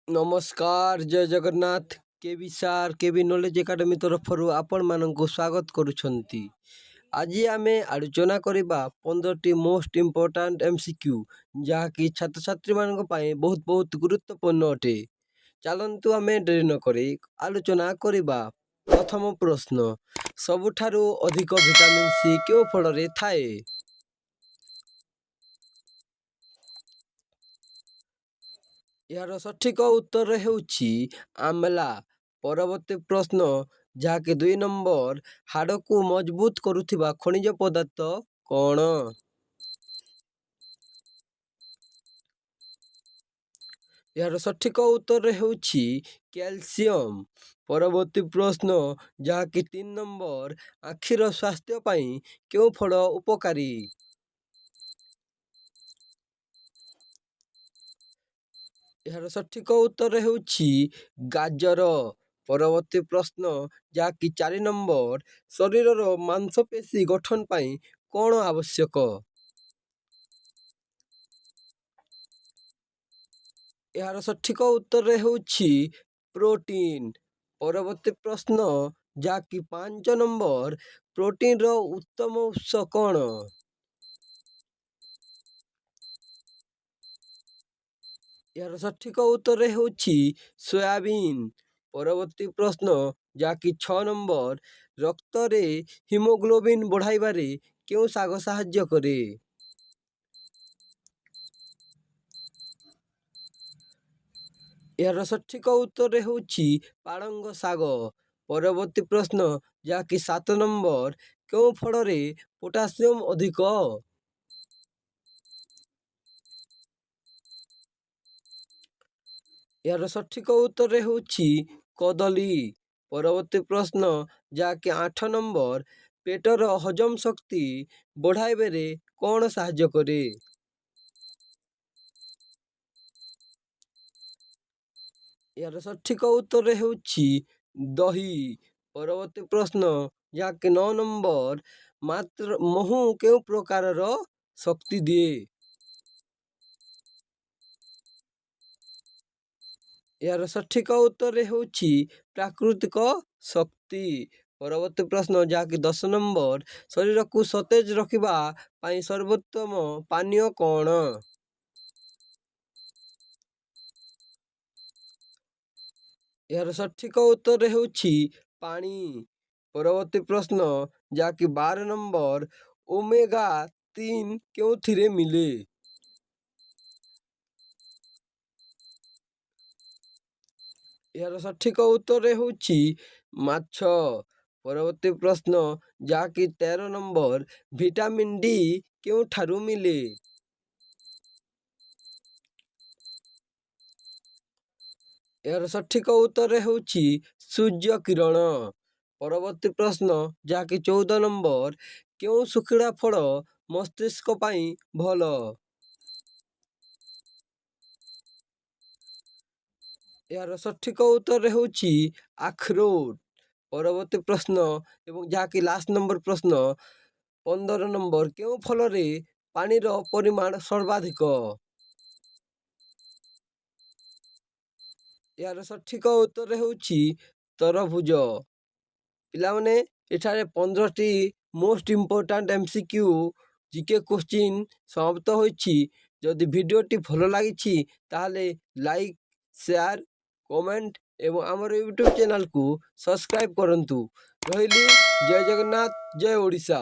ନମସ୍କାର ଜୟ ଜଗନ୍ନାଥ। କେବି ସାର୍ କେବି knowledge academy ତରଫରୁ ଆପଣମାନଙ୍କୁ ସ୍ୱାଗତ କରୁଛନ୍ତି। ଆଜି ଆମେ ଆଲୋଚନା କରିବା 15ଟି ମୋଷ୍ଟ ଇମ୍ପୋର୍ଟାଣ୍ଟ MCQ, ଯାହାକି ଛାତ୍ରଛାତ୍ରୀମାନଙ୍କ ପାଇଁ ବହୁତ ଗୁରୁତ୍ୱପୂର୍ଣ୍ଣ ଅଟେ। ଚାଲନ୍ତୁ ଆମେ ଡେରି ନକରି ଆଲୋଚନା କରିବା। ପ୍ରଥମ ପ୍ରଶ୍ନ, ସବୁଠାରୁ ଅଧିକ ଭିଟାମିନ୍ ସି କେଉଁ ଫଳରେ ଥାଏ? ଏହାର ସଠିକ ଉତ୍ତର ହେଉଛି ଆମଲା। ପରବର୍ତ୍ତୀ ପ୍ରଶ୍ନ, ଯାହାକି 2 ନମ୍ବର, ହାଡ଼କୁ ମଜବୁତ କରୁଥିବା ଖଣିଜ ପଦାର୍ଥ କ'ଣ? ଏହାର ସଠିକ ଉତ୍ତର ହେଉଛି କ୍ୟାଲସିୟମ। ପରବର୍ତ୍ତୀ ପ୍ରଶ୍ନ, ଯାହାକି 3 ନମ୍ବର, ଆଖିର ସ୍ୱାସ୍ଥ୍ୟ ପାଇଁ କେଉଁ ଫଳ ଉପକାରୀ? ଏହାର ସଠିକ ଉତ୍ତର ହେଉଛି ଗାଜର। ପରବର୍ତ୍ତୀ ପ୍ରଶ୍ନ, ଯାହାକି 4 ନମ୍ବର, ଶରୀରର ମାଂସପେଶୀ ଗଠନ ପାଇଁ କ'ଣ ଆବଶ୍ୟକ? ଏହାର ସଠିକ ଉତ୍ତର ହେଉଛି ପ୍ରୋଟିନ୍। ପରବର୍ତ୍ତୀ ପ୍ରଶ୍ନ, ଯାହାକି 5 ନମ୍ବର, ପ୍ରୋଟିନ୍ର ଉତ୍ତମ ଉତ୍ସ କ'ଣ? ଏହାର ସଠିକ ଉତ୍ତର ହେଉଛି ସୋୟାବିନ୍। ପରବର୍ତ୍ତୀ ପ୍ରଶ୍ନ, ଯାହାକି 6 ନମ୍ବର, ରକ୍ତରେ ହିମୋଗ୍ଲୋବିନ୍ ବଢ଼ାଇବାରେ କେଉଁ ଶାଗ ସାହାଯ୍ୟ କରେ? ଏହାର ସଠିକ ଉତ୍ତର ହେଉଛି ପାଳଙ୍ଗ ଶାଗ। ପରବର୍ତ୍ତୀ ପ୍ରଶ୍ନ, ଯାହାକି 7 ନମ୍ବର, କେଉଁ ଫଳରେ ପୋଟାସିୟମ ଅଧିକ? ଏହାର ସଠିକ ଉତ୍ତର ହେଉଛି କଦଳୀ। ପରବର୍ତ୍ତୀ ପ୍ରଶ୍ନ, ଯାହାକି 8 ନମ୍ବର, ପେଟର ହଜମ ଶକ୍ତି ବଢ଼ାଇବାରେ କ'ଣ ସାହାଯ୍ୟ କରେ? ଏହାର ସଠିକ ଉତ୍ତର ହେଉଛି ଦହି। ପରବର୍ତ୍ତୀ ପ୍ରଶ୍ନ, ଯାହାକି 9 ନମ୍ବର, ମାତ୍ର ମହୁ କେଉଁ ପ୍ରକାରର ଶକ୍ତି ଦିଏ? ଏହାର ସଠିକ ଉତ୍ତର ହେଉଛି ପ୍ରାକୃତିକ ଶକ୍ତି। ପରବର୍ତ୍ତୀ ପ୍ରଶ୍ନ, ଯାହାକି 10 ନମ୍ବର, ଶରୀରକୁ ସତେଜ ରଖିବା ପାଇଁ ସର୍ବୋତ୍ତମ ପାନୀୟ କ'ଣ? ଏହାର ସଠିକ ଉତ୍ତର ହେଉଛି ପାଣି। ପରବର୍ତ୍ତୀ ପ୍ରଶ୍ନ, ଯାହାକି 12 ନମ୍ବର, ଓମେଗା 3 କେଉଁଥିରେ ମିଳେ? ଏହାର ସଠିକ ଉତ୍ତର ହେଉଛି ମାଛ। ପରବର୍ତ୍ତୀ ପ୍ରଶ୍ନ, ଯାହାକି 13 ନମ୍ବର, ଭିଟାମିନ୍ ଡି କେଉଁଠାରୁ ମିଳେ? ଏହାର ସଠିକ ଉତ୍ତର ହେଉଛି ସୂର୍ଯ୍ୟ କିରଣ। ପରବର୍ତ୍ତୀ ପ୍ରଶ୍ନ, ଯାହାକି 14 ନମ୍ବର, କେଉଁ ଶୁଖିଲା ଫଳ ମସ୍ତିଷ୍କ ପାଇଁ ଭଲ? ଏହାର ସଠିକ ଉତ୍ତର ହେଉଛି ଆଖରୋଟ। ପରବର୍ତ୍ତୀ ପ୍ରଶ୍ନ, ଏବଂ ଯାହାକି ଲାଷ୍ଟ ନମ୍ବର ପ୍ରଶ୍ନ, 15 ନମ୍ବର, କେଉଁ ଫଳରେ ପାଣିର ପରିମାଣ ସର୍ବାଧିକ? ଏହାର ସଠିକ ଉତ୍ତର ହେଉଛି ତରଭୁଜ। ପିଲାମାନେ, ଏଠାରେ 15ଟି most important MCQ GK question ସମାପ୍ତ ହୋଇଛି। ଯଦି ଭିଡ଼ିଓଟି ଭଲ ଲାଗିଛି ତାହେଲେ ଲାଇକ୍, ସେୟାର, କମେଣ୍ଟ ଏବଂ ଆମର ୟୁଟ୍ୟୁବ୍ ଚ୍ୟାନେଲକୁ ସବସ୍କ୍ରାଇବ୍ କରନ୍ତୁ। ରହିଲି, ଜୟ ଜଗନ୍ନାଥ, ଜୟ ଓଡ଼ିଶା।